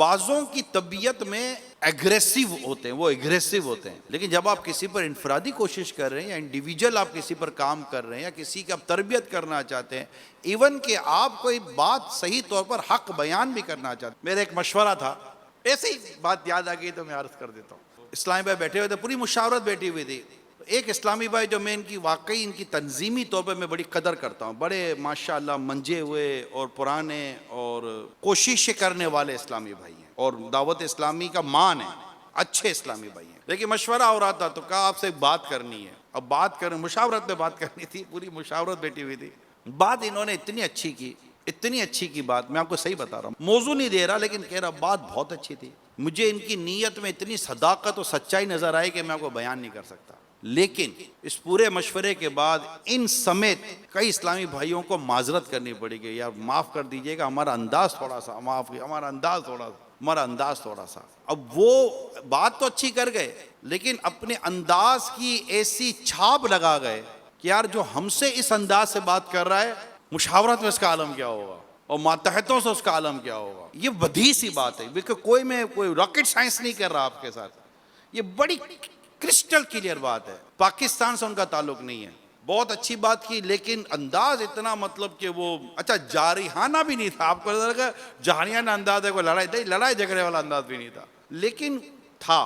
बाजों की तबीयत में एग्रेसिव होते हैं, वो एग्रेसिव होते हैं, लेकिन जब आप किसी पर इनफरादी कोशिश कर रहे हैं या इंडिविजुअल आप किसी पर काम कर रहे हैं या किसी की आप तरबियत करना चाहते हैं, इवन कि आप कोई बात सही तौर पर हक बयान भी करना चाहते हैं। मेरा एक मशवरा था, ऐसे ही बात याद आ गई तो मैं अर्ज कर देता हूँ। इस्लामी भाई बैठे हुए थे, पूरी मुशावरत बैठी हुई थी। एक इस्लामी भाई जो मैं इनकी वाकई इनकी तंजीमी तौर पर मैं बड़ी कदर करता हूँ, बड़े माशाअल्लाह मंजे हुए और पुराने और कोशिशें करने वाले इस्लामी भाई हैं और दावत इस्लामी का मान है, अच्छे इस्लामी भाई हैं। लेकिन मशवरा हो रहा था तो कहा आपसे एक बात करनी है। अब बात कर मुशावरत में बात करनी थी, पूरी मुशावरत बैठी हुई थी। बात इन्होंने इतनी अच्छी की, इतनी अच्छी की बात, मैं आपको सही बता रहा हूँ, मौजू नहीं दे रहा लेकिन कह रहा बात बहुत अच्छी थी। मुझे इनकी नीयत में इतनी सदाकत और सच्चाई नजर आई कि मैं आपको बयान नहीं कर सकता। लेकिन इस पूरे मशवरे के बाद इन समेत कई इस्लामी भाइयों को माजरत करनी पड़ेगी, यार माफ़ कर दीजिएगा, हमारा अंदाज़ थोड़ा सा हमारा अंदाज़ थोड़ा सा। अब वो बात तो अच्छी कर गए लेकिन अपने अंदाज की ऐसी छाप लगा गए कि यार जो हमसे इस अंदाज से बात कर रहा है, मुशावरत में इसका आलम क्या होगा और मातहतों से उसका आलम क्या होगा। ये बधी सी बात है, बिल्कुल मैं कोई रॉकेट साइंस नहीं कर रहा आपके साथ, ये बड़ी क्रिस्टल क्लियर बात है। पाकिस्तान से उनका ताल्लुक नहीं है, बहुत अच्छी बात की, लेकिन अंदाज इतना मतलब कि वो अच्छा जारिहाना भी नहीं था। आपको लगा जारिहाना अंदाज है, कोई लड़ाई झगड़े वाला अंदाज भी नहीं था, लेकिन था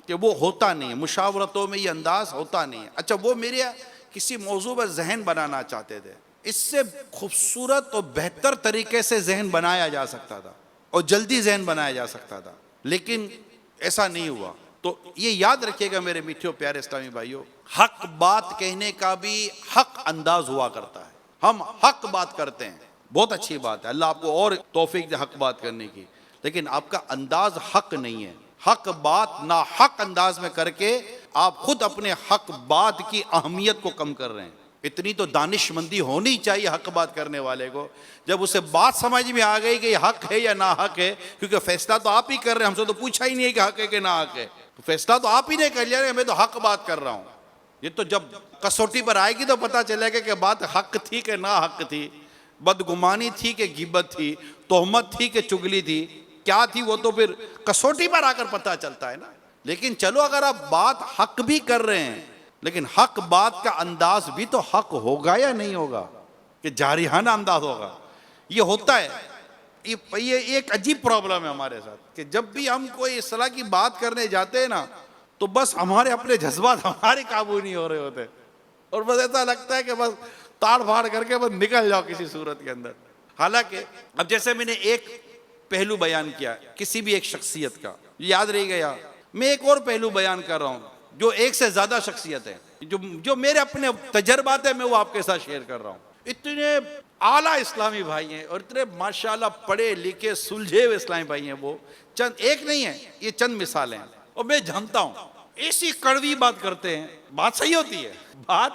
कि वो होता नहीं है, मुशावरतों में ये अंदाज होता नहीं है। अच्छा, वो मेरे किसी मौजू पर जहन बनाना चाहते थे, इससे खूबसूरत और बेहतर तरीके से जहन बनाया जा सकता था और जल्दी जहन बनाया जा सकता था, लेकिन ऐसा नहीं हुआ। तो ये याद रखिएगा मेरे मीठे और प्यारे इस्लामी भाइयों, हक बात कहने का भी हक अंदाज हुआ करता है। हम हक बात करते हैं, बहुत अच्छी बात है, अल्लाह आपको और तौफीक दे हक बात करने की, लेकिन आपका अंदाज हक नहीं है। हक बात ना हक अंदाज में करके आप खुद अपने हक बात की अहमियत को कम कर रहे हैं। इतनी तो दानिशमंदी होनी चाहिए हक बात करने वाले को, जब उसे बात समझ में आ गई कि ये हक है या ना हक है, क्योंकि फैसला तो आप ही कर रहे हैं, हमसे तो पूछा ही नहीं है कि हक है कि ना हक है, तो फैसला तो आप ही ने कर लिया, मैं तो हक बात कर रहा हूँ। ये तो जब कसौटी पर आएगी तो पता चलेगा कि बात हक थी कि ना हक थी, बदगुमानी थी कि गिबत थी, तोहमत थी कि चुगली थी, क्या थी, वो तो फिर कसौटी पर आकर पता चलता है ना। लेकिन चलो अगर आप बात हक भी कर रहे हैं, लेकिन हक बात का अंदाज भी तो हक होगा या नहीं होगा, कि जारिहाना अंदाज होगा। ये होता है, ये एक अजीब प्रॉब्लम है हमारे साथ कि जब भी हम कोई इस तरह की बात करने जाते हैं ना, तो बस हमारे अपने जज्बात हमारे काबू नहीं हो रहे होते और बस ऐसा लगता है कि बस ताड़ फाड़ करके बस निकल जाओ किसी सूरत के अंदर। हालांकि अब जैसे मैंने एक पहलू बयान किया किसी भी एक शख्सियत का, याद रह गया, मैं एक और पहलू बयान कर रहा हूँ जो एक से ज्यादा शख्सियत है, जो मेरे अपने तजर्बात है, मैं वो आपके साथ शेयर कर रहा हूँ। इतने आला इस्लामी भाई हैं और इतने माशाल्लाह पढ़े लिखे सुलझे हुए इस्लामी भाई हैं, वो चंद एक नहीं है, ये चंद मिसालें हैं। और मैं जानता हूँ ऐसी कड़वी बात करते हैं, बात सही होती है, बात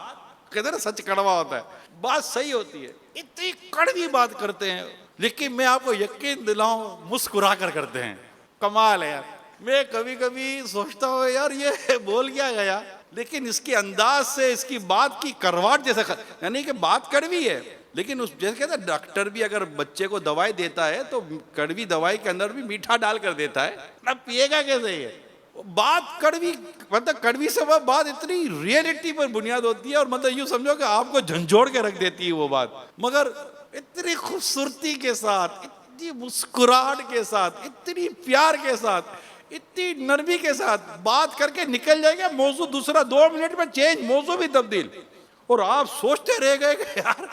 कहते ना सच कड़वा होता है, बात सही होती है, इतनी कड़वी बात करते हैं, लेकिन मैं आपको यकीन दिलाऊं मुस्कुरा कर करते हैं। कमाल है यार। मैं कभी कभी सोचता हूँ यार ये बोल क्या गया, लेकिन इसके अंदाज से इसकी बात की करवाट जैसे, यानी कि बात कड़वी है, लेकिन उस जैसे कहते हैं डॉक्टर भी अगर बच्चे को दवाई देता है तो कड़वी दवाई के अंदर भी मीठा डाल कर देता है ना, पिएगा कैसे ये, बात कड़वी, मतलब कड़वी से वह बात इतनी रियलिटी पर बुनियाद होती है और मतलब यूँ समझो कि आपको झंझोड़ के रख देती है वो बात, मगर इतनी खूबसूरती के साथ, इतनी मुस्कुराहट के साथ, इतनी प्यार के साथ, इतनी नरमी के साथ बात करके निकल जाएगा, मौजू दूसरा 2 मिनट में चेंज, मौजू भी तब्दील, और आप सोचते रह गए कि यार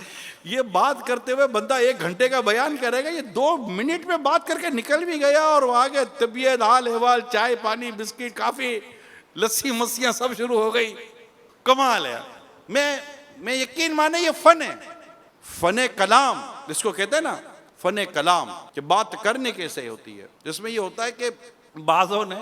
ये बात करते हुए बंदा 1 घंटे का बयान करेगा, ये 2 मिनट में बात करके निकल भी गया और आगे तबीयत हाल अहवाल, चाय पानी बिस्किट काफ़ी लस्सी मस्सियाँ सब शुरू हो गई। कमाल है। मैं यकीन माने ये फ़न है, फ़न कलाम जिसको कहते हैं ना, फ़न कलाम, कि बात करने कैसे होती है। जिसमें ये होता है कि बाज़ों ने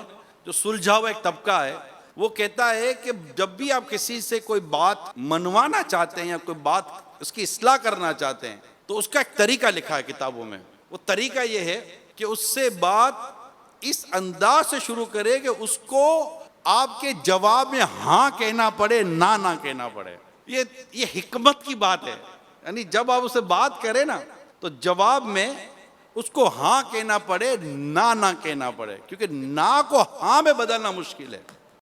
जो सुलझा हुआ एक तबका है, वो कहता है कि जब भी आप किसी से कोई बात मनवाना चाहते हैं या कोई बात उसकी इस्लाह करना चाहते हैं, तो उसका एक तरीका लिखा है किताबों में। वो तरीका ये है कि उससे बात इस अंदाज से शुरू करे कि उसको आपके जवाब में हाँ कहना पड़े, ना कहना पड़े। ये हिकमत की बात है, यानी जब आप उससे बात करें ना, तो जवाब में उसको हाँ कहना पड़े, ना ना कहना पड़े, क्योंकि ना को हाँ में बदलना मुश्किल है।